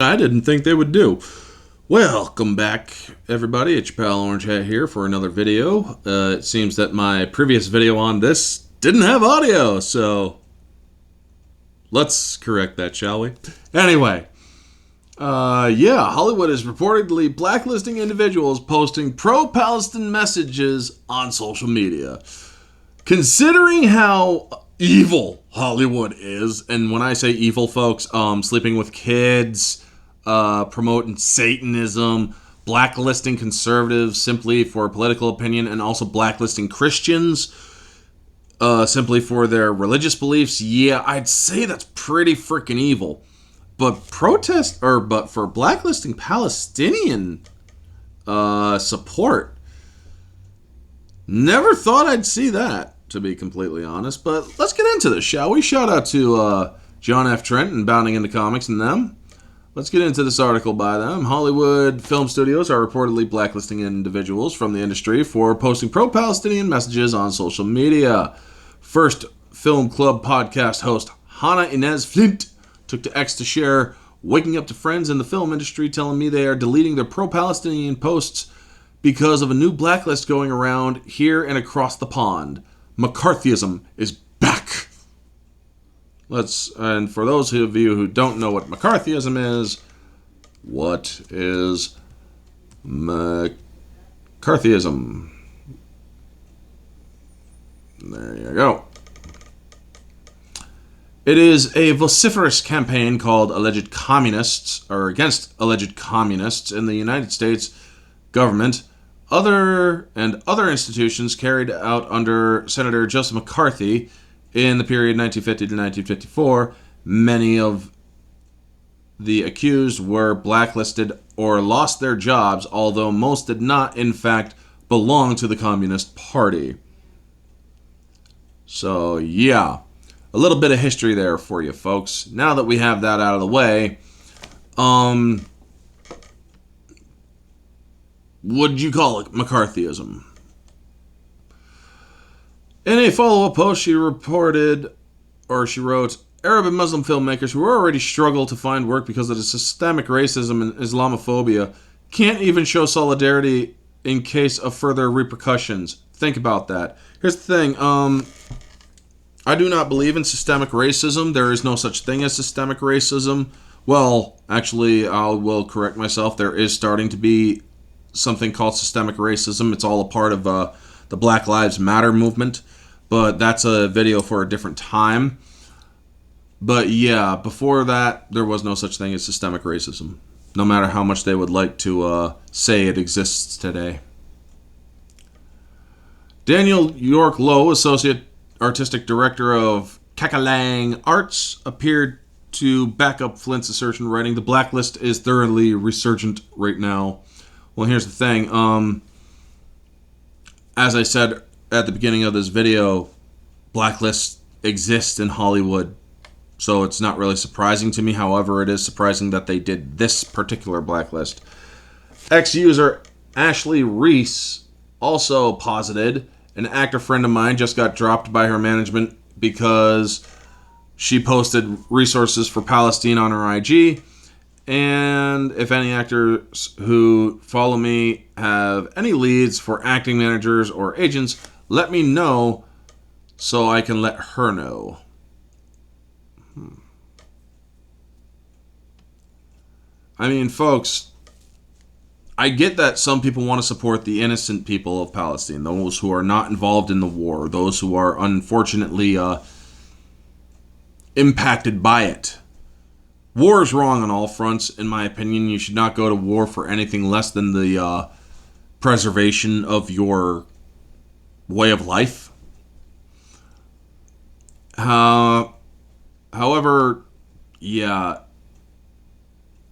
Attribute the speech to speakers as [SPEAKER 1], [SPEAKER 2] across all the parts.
[SPEAKER 1] I didn't think they would do. Welcome back, everybody. It's your pal Orange Hat here for another video. It seems that my previous video on this didn't have audio, so let's correct that, shall we? Anyway, Hollywood is reportedly blacklisting individuals posting pro-Palestine messages on social media. Considering how evil Hollywood is, and when I say evil, folks, sleeping with kids, promoting Satanism, blacklisting conservatives simply for political opinion, and also blacklisting Christians simply for their religious beliefs. Yeah, I'd say that's pretty freaking evil. But for blacklisting Palestinian support, never thought I'd see that, to be completely honest. But let's get into this, shall we? Shout out to John F. Trent and Bounding into Comics and them. Let's get into this article by them. Hollywood film studios are reportedly blacklisting individuals from the industry for posting pro-Palestinian messages on social media. First Film Club podcast host Hannah Inez Flint took to X to share waking up to friends in the film industry telling me they are deleting their pro-Palestinian posts because of a new blacklist going around here and across the pond. McCarthyism is back. And for those of you who don't know what McCarthyism is, what is McCarthyism? There you go. It is a vociferous campaign called against alleged communists in the United States government, other institutions carried out under Senator Joseph McCarthy in the period 1950 to 1954. Many of the accused were blacklisted or lost their jobs, although most did not, in fact, belong to the Communist Party. So, yeah. A little bit of history there for you, folks. Now that we have that out of the way, would you call it McCarthyism? In a follow-up post, she wrote, Arab and Muslim filmmakers who already struggle to find work because of the systemic racism and Islamophobia can't even show solidarity in case of further repercussions. Think about that. Here's the thing, I do not believe in systemic racism. There is no such thing as systemic racism. Well, actually, I will correct myself. There is starting to be something called systemic racism. It's all a part of the Black Lives Matter movement. But that's a video for a different time. But yeah, before that, there was no such thing as systemic racism. No matter how much they would like to say it exists today. Daniel York Lowe, Associate Artistic Director of Kakalang Arts, appeared to back up Flint's assertion, writing, "The blacklist is thoroughly resurgent right now." Well, here's the thing. As I said at the beginning of this video, blacklists exist in Hollywood, so it's not really surprising to me. However, it is surprising that they did this particular blacklist. Ex-user Ashley Reese also posited an actor friend of mine just got dropped by her management because she posted resources for Palestine on her IG. And if any actors who follow me have any leads for acting managers or agents, let me know so I can let her know. I mean, folks, I get that some people want to support the innocent people of Palestine, those who are not involved in the war, those who are unfortunately impacted by it. War is wrong on all fronts, in my opinion. You should not go to war for anything less than the preservation of your way of life. However, yeah,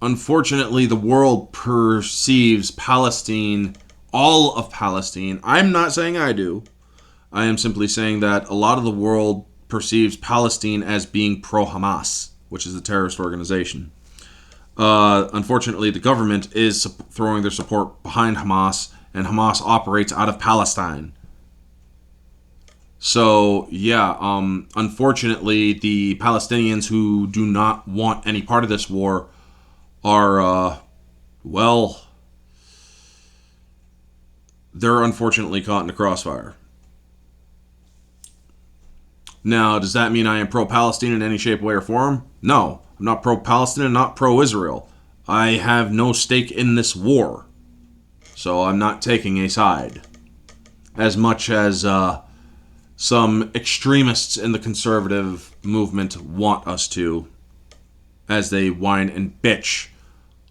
[SPEAKER 1] unfortunately, the world perceives Palestine, all of Palestine. I'm not saying I do. I am simply saying that a lot of the world perceives Palestine as being pro-Hamas, which is a terrorist organization. Unfortunately, the government is throwing their support behind Hamas, and Hamas operates out of Palestine. So, yeah, unfortunately, the Palestinians who do not want any part of this war are, well, they're unfortunately caught in the crossfire. Now, does that mean I am pro-Palestine in any shape, way, or form? No, I'm not pro-Palestine and not pro-Israel. I have no stake in this war, so I'm not taking a side. As much as some extremists in the conservative movement want us to, as they whine and bitch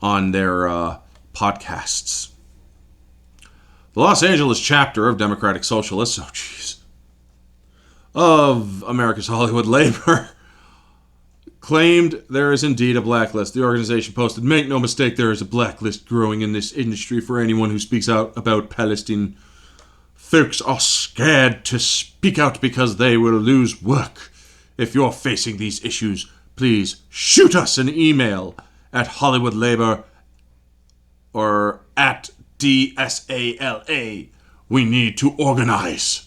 [SPEAKER 1] on their podcasts. The Los Angeles chapter of Democratic Socialists, of America's Hollywood Labor, claimed there is indeed a blacklist. The organization posted, "Make no mistake, there is a blacklist growing in this industry for anyone who speaks out about Palestine. Folks are scared to speak out because they will lose work. If you're facing these issues, please shoot us an email at Hollywood Labor or at DSALA. We need to organize."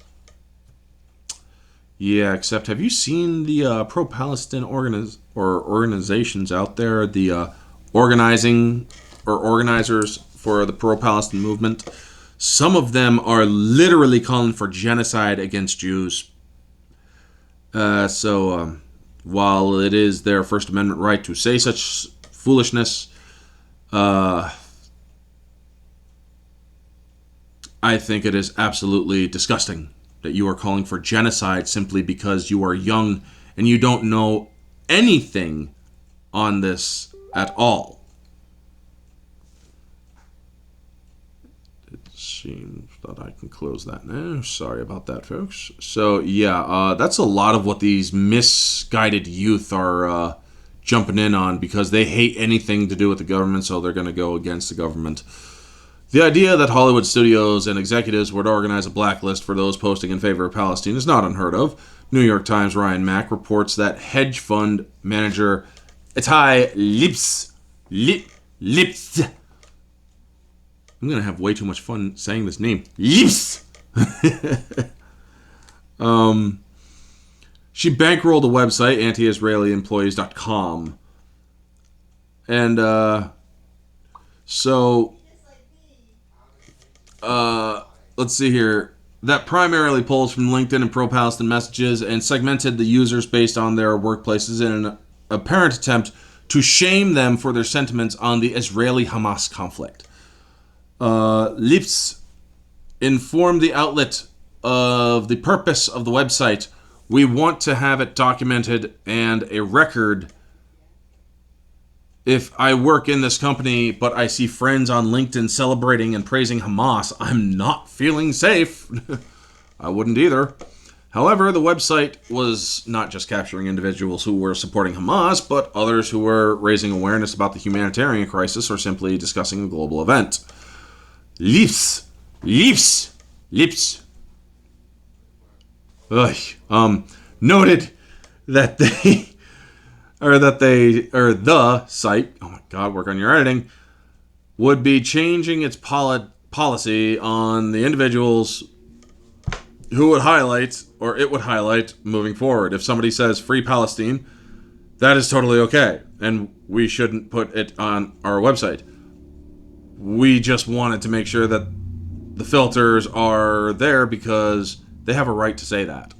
[SPEAKER 1] Yeah, except have you seen the pro-Palestine organizations out there? The organizing or organizers for the pro-Palestine movement? Some of them are literally calling for genocide against Jews. So while it is their First Amendment right to say such foolishness, I think it is absolutely disgusting that you are calling for genocide simply because you are young and you don't know anything on this at all. It seems that I can close that now. Sorry about that, folks. So, yeah, that's a lot of what these misguided youth are jumping in on because they hate anything to do with the government, so they're going to go against the government. The idea that Hollywood studios and executives would organize a blacklist for those posting in favor of Palestine is not unheard of. New York Times' Ryan Mack reports that hedge fund manager Itai Lips. I'm going to have way too much fun saying this name. Lips! She bankrolled a website, anti-IsraeliEmployees.com. And, so... let's see here. That primarily pulls from LinkedIn and pro-Palestine messages and segmented the users based on their workplaces in an apparent attempt to shame them for their sentiments on the Israeli-Hamas conflict. Lips informed the outlet of the purpose of the website. We want to have it documented and a record. If I work in this company, but I see friends on LinkedIn celebrating and praising Hamas, I'm not feeling safe. I wouldn't either. However, the website was not just capturing individuals who were supporting Hamas, but others who were raising awareness about the humanitarian crisis or simply discussing a global event. Lips. Noted that the site, oh my God, work on your editing, would be changing its policy on the individuals who would highlight, or it would highlight, moving forward. If somebody says Free Palestine, that is totally okay, and we shouldn't put it on our website. We just wanted to make sure that the filters are there because they have a right to say that.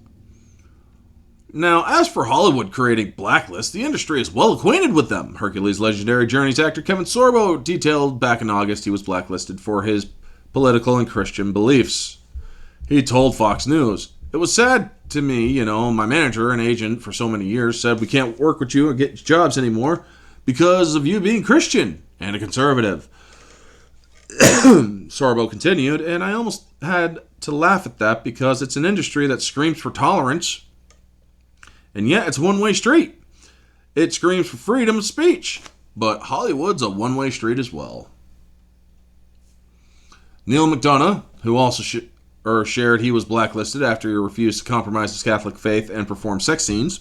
[SPEAKER 1] Now, as for Hollywood creating blacklists, the industry is well acquainted with them. Hercules' legendary Journeys actor Kevin Sorbo detailed back in August he was blacklisted for his political and Christian beliefs. He told Fox News, "It was sad to me, my manager and agent for so many years said we can't work with you or get jobs anymore because of you being Christian and a conservative." Sorbo continued, "And I almost had to laugh at that because it's an industry that screams for tolerance. And yet, it's a one-way street. It screams for freedom of speech. But Hollywood's a one-way street as well." Neil McDonough, who also shared he was blacklisted after he refused to compromise his Catholic faith and perform sex scenes,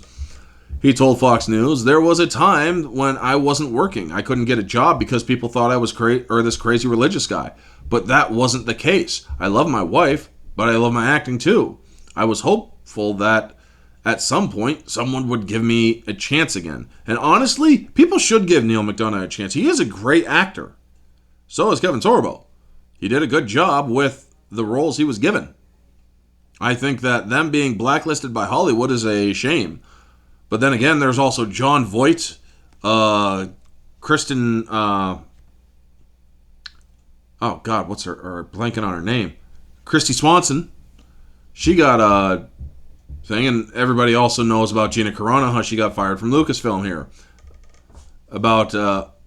[SPEAKER 1] he told Fox News, "There was a time when I wasn't working. I couldn't get a job because people thought I was this crazy religious guy. But that wasn't the case. I love my wife, but I love my acting too. I was hopeful that at some point, someone would give me a chance again. And honestly, people should give Neil McDonough a chance. He is a great actor. So is Kevin Sorbo. He did a good job with the roles he was given. I think that them being blacklisted by Hollywood is a shame. But then again, there's also Jon Voight, Kristen, oh God, what's her, blanking on her name. Christy Swanson. She got a thing, and everybody also knows about Gina Carano, how she got fired from Lucasfilm here. About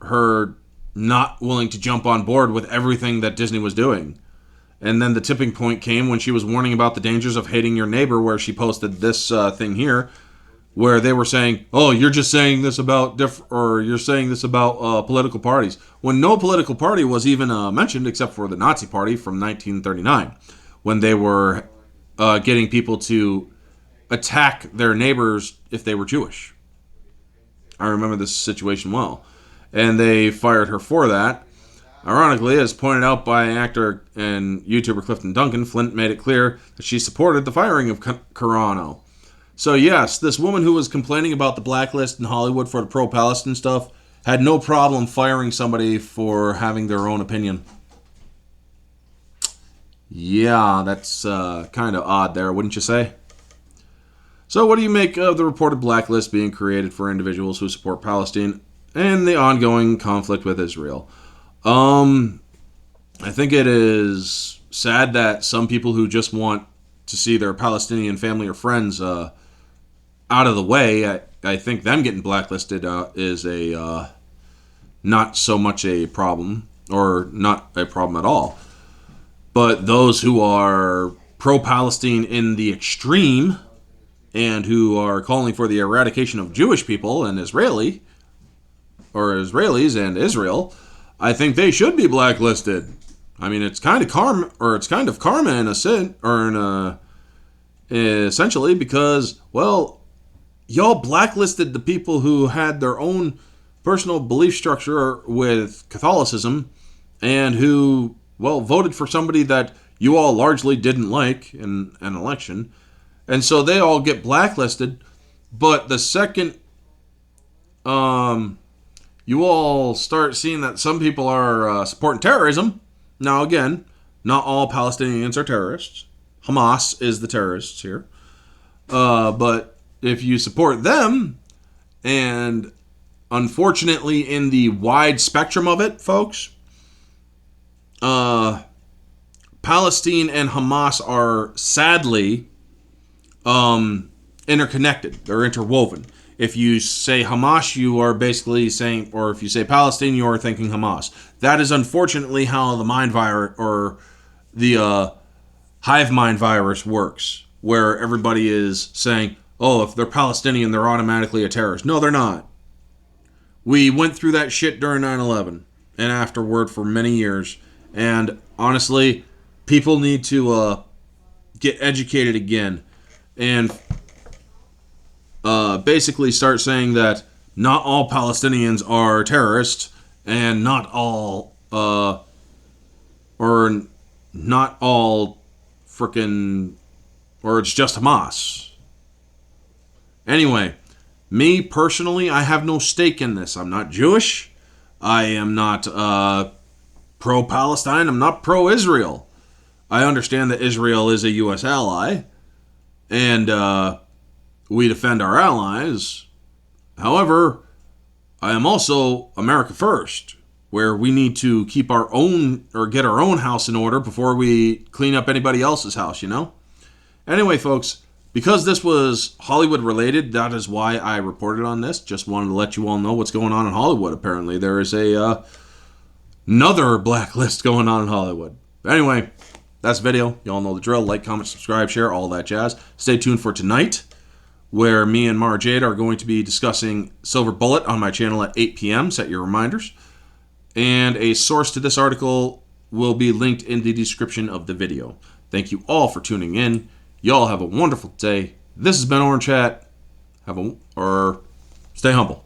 [SPEAKER 1] her not willing to jump on board with everything that Disney was doing. And then the tipping point came when she was warning about the dangers of hating your neighbor, where she posted this thing here, where they were saying, "Oh, you're just saying this about you're saying this about political parties," when no political party was even mentioned except for the Nazi Party from 1939, when they were getting people to attack their neighbors if they were Jewish. I remember this situation well, and they fired her for that. Ironically, as pointed out by actor and YouTuber Clifton Duncan, Flint made it clear that she supported the firing of Carano. So yes, this woman who was complaining about the blacklist in Hollywood for the pro-Palestine stuff had no problem firing somebody for having their own opinion. Yeah, that's kind of odd there, wouldn't you say? So what do you make of the reported blacklist being created for individuals who support Palestine and the ongoing conflict with Israel? I think it is sad that some people who just want to see their Palestinian family or friends out of the way, I think them getting blacklisted is a not so much a problem, or not a problem at all. But those who are pro-Palestine in the extreme and who are calling for the eradication of Jewish people and Israelis and Israel, I think they should be blacklisted. I mean, it's kind of karma in a sin, or essentially, because, well, y'all blacklisted the people who had their own personal belief structure with Catholicism and who, well, voted for somebody that you all largely didn't like in an election. And so they all get blacklisted. But the second you all start seeing that some people are supporting terrorism. Now, again, not all Palestinians are terrorists. Hamas is the terrorists here. But if you support them, and unfortunately in the wide spectrum of it, folks, Palestine and Hamas are sadly interconnected. They're interwoven. If you say Hamas, you are basically saying, or if you say Palestine, you are thinking Hamas. That is unfortunately how the mind virus, or the hive mind virus works, where everybody is saying, oh, if they're Palestinian, they're automatically a terrorist. No, they're not. We went through that shit during 9/11 and afterward for many years. And honestly, people need to get educated again and basically start saying that not all Palestinians are terrorists, and not all frickin', or it's just Hamas. Anyway, me personally, I have no stake in this. I'm not Jewish. I am not pro-Palestine. I'm not pro-Israel. I understand that Israel is a U.S. ally, and we defend our allies. However, I am also America first, where we need to keep our own, or get our own house in order before we clean up anybody else's house, you know? Anyway, folks, because this was Hollywood related, that is why I reported on this. Just wanted to let you all know what's going on in Hollywood. Apparently, there is another blacklist going on in Hollywood. But anyway, that's the video. You all know the drill. Like, comment, subscribe, share, all that jazz. Stay tuned for tonight, where me and Mara Jade are going to be discussing Silver Bullet on my channel at 8 p.m. Set your reminders. And a source to this article will be linked in the description of the video. Thank you all for tuning in. Y'all have a wonderful day. This has been Orange Hat. Stay humble.